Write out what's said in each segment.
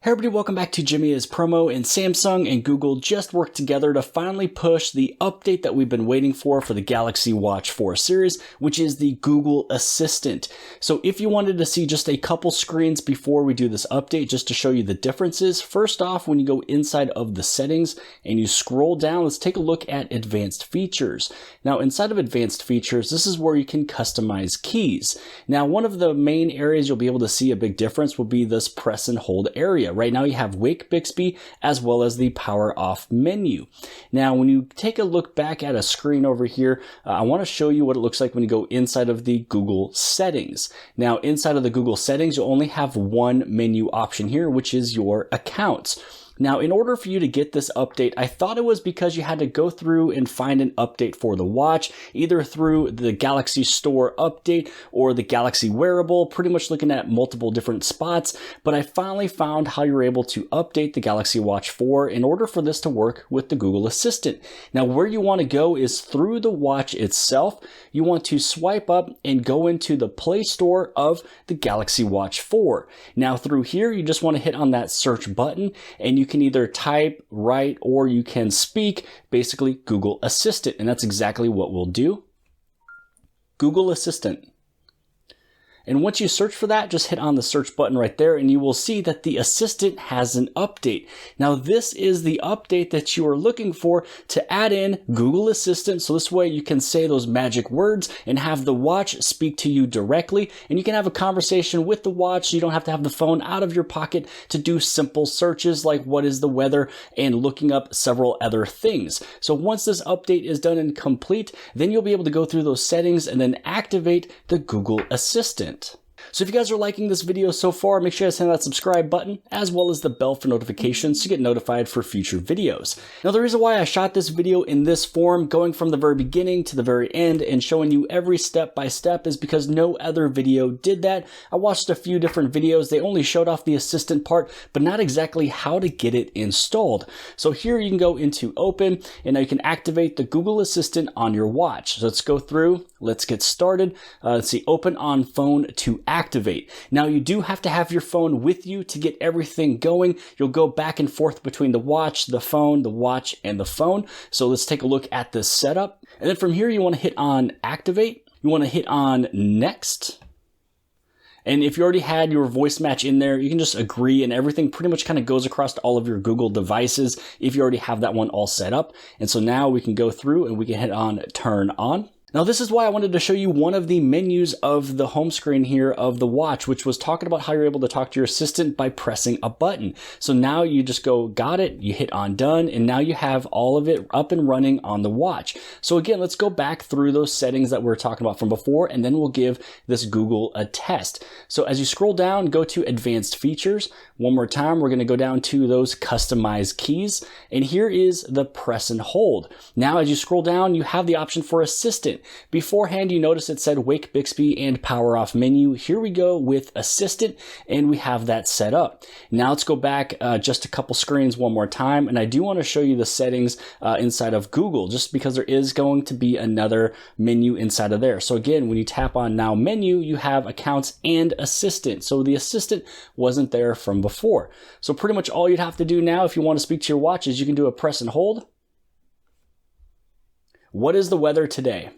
Hey everybody, welcome back to Jimmy is Promo, and Samsung and Google just worked together to finally push the update that we've been waiting for the Galaxy Watch 4 series, which is the Google Assistant. So if you wanted to see just a couple screens before we do this update, just to show you the differences, first off, when you go inside of the settings and you scroll down, let's take a look at advanced features. Now inside of advanced features, this is where you can customize keys. Now one of the main areas you'll be able to see a big difference will be this press and hold area. Right now you have Wake Bixby as well as the power off menu. Now when you take a look back at a screen over here, I want to show you what it looks like when you go inside of the Google settings. Now inside of the Google settings, you'll only have one menu option here, which is your accounts. Now, in order for you to get this update, I thought it was because you had to go through and find an update for the watch, either through the Galaxy Store update or the Galaxy Wearable, pretty much looking at multiple different spots. But I finally found how you're able to update the Galaxy Watch 4 in order for this to work with the Google Assistant. Now, where you want to go is through the watch itself. You want to swipe up and go into the Play Store of the Galaxy Watch 4. Now, through here, you just want to hit on that search button, and you can either type, write, or you can speak, basically Google Assistant. And that's exactly what we'll do. Google Assistant. And once you search for that, just hit on the search button right there and you will see that the Assistant has an update. Now this is the update that you are looking for to add in Google Assistant. So this way you can say those magic words and have the watch speak to you directly. And you can have a conversation with the watch. So you don't have to have the phone out of your pocket to do simple searches like what is the weather and looking up several other things. So once this update is done and complete, then you'll be able to go through those settings and then activate the Google Assistant. So if you guys are liking this video so far, make sure you hit that subscribe button as well as the bell for notifications to get notified for future videos. Now the reason why I shot this video in this form, going from the very beginning to the very end and showing you every step by step, is because no other video did that. I watched a few different videos. They only showed off the Assistant part, but not exactly how to get it installed. So here you can go into Open and now you can activate the Google Assistant on your watch. So let's go through. Let's get started. Let's see, Open on phone to activate. Now you do have to have your phone with you to get everything going. You'll go back and forth between the watch, the phone, the watch, and the phone. So let's take a look at this setup. And then from here, you want to hit on Activate. You want to hit on Next. And if you already had your voice match in there, you can just agree, and everything pretty much kind of goes across to all of your Google devices if you already have that one all set up. And so now we can go through and we can hit on Turn On. Now this is why I wanted to show you one of the menus of the home screen here of the watch, which was talking about how you're able to talk to your assistant by pressing a button. So now you just go, got it, you hit on done, and now you have all of it up and running on the watch. So again, let's go back through those settings that we were talking about from before, and then we'll give this Google a test. So as you scroll down, go to advanced features. One more time, we're gonna go down to those customized keys, and here is the press and hold. Now as you scroll down, you have the option for assistant. Beforehand, you notice it said Wake Bixby and power off menu. Here we go with Assistant, and we have that set up. Now let's go back just a couple screens one more time, and I do want to show you the settings inside of Google, just because there is going to be another menu inside of there. So again, when you tap on Now Menu, you have Accounts and Assistant. So the Assistant wasn't there from before. So pretty much all you'd have to do now if you want to speak to your watch is you can do a press and hold. What is the weather today?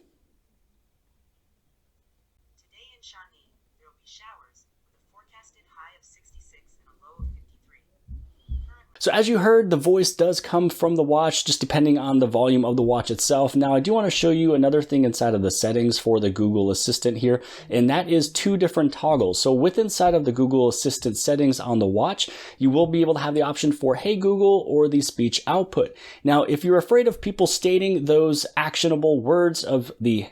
So as you heard, the voice does come from the watch, just depending on the volume of the watch itself. Now, I do want to show you another thing inside of the settings for the Google Assistant here, and that is two different toggles. So with inside of the Google Assistant settings on the watch, you will be able to have the option for Hey Google or the speech output. Now, if you're afraid of people stating those actionable words of the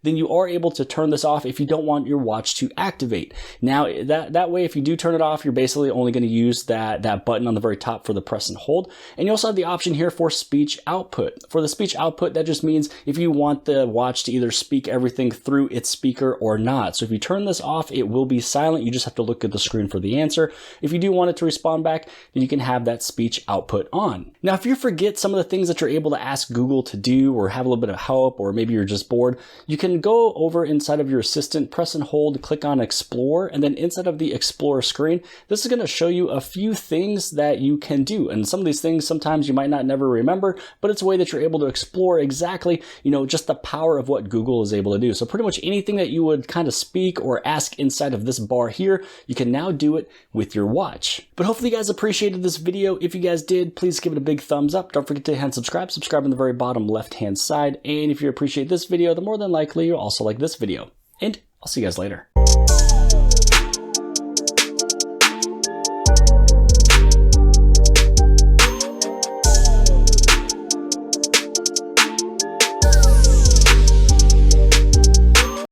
then you are able to turn this off if you don't want your watch to activate. Now, that way, if you do turn it off, you're basically only going to use that button on the very top for the press and hold. And you also have the option here for speech output. For the speech output, that just means if you want the watch to either speak everything through its speaker or not. So if you turn this off, it will be silent. You just have to look at the screen for the answer. If you do want it to respond back, then you can have that speech output on. Now, if you forget some of the things that you're able to ask Google to do or have a little bit of help, or maybe you're just bored, you can can go over inside of your Assistant, press and hold, click on Explore, and then inside of the Explorer screen, this is going to show you a few things that you can do. And some of these things sometimes you might not never remember, but it's a way that you're able to explore exactly, just the power of what Google is able to do. So pretty much anything that you would kind of speak or ask inside of this bar here, you can now do it with your watch. But hopefully you guys appreciated this video. If you guys did, please give it a big thumbs up. Don't forget to hit subscribe. Subscribe on the very bottom left-hand side. And if you appreciate this video, then more than likely you'll also like this video. And I'll see you guys later.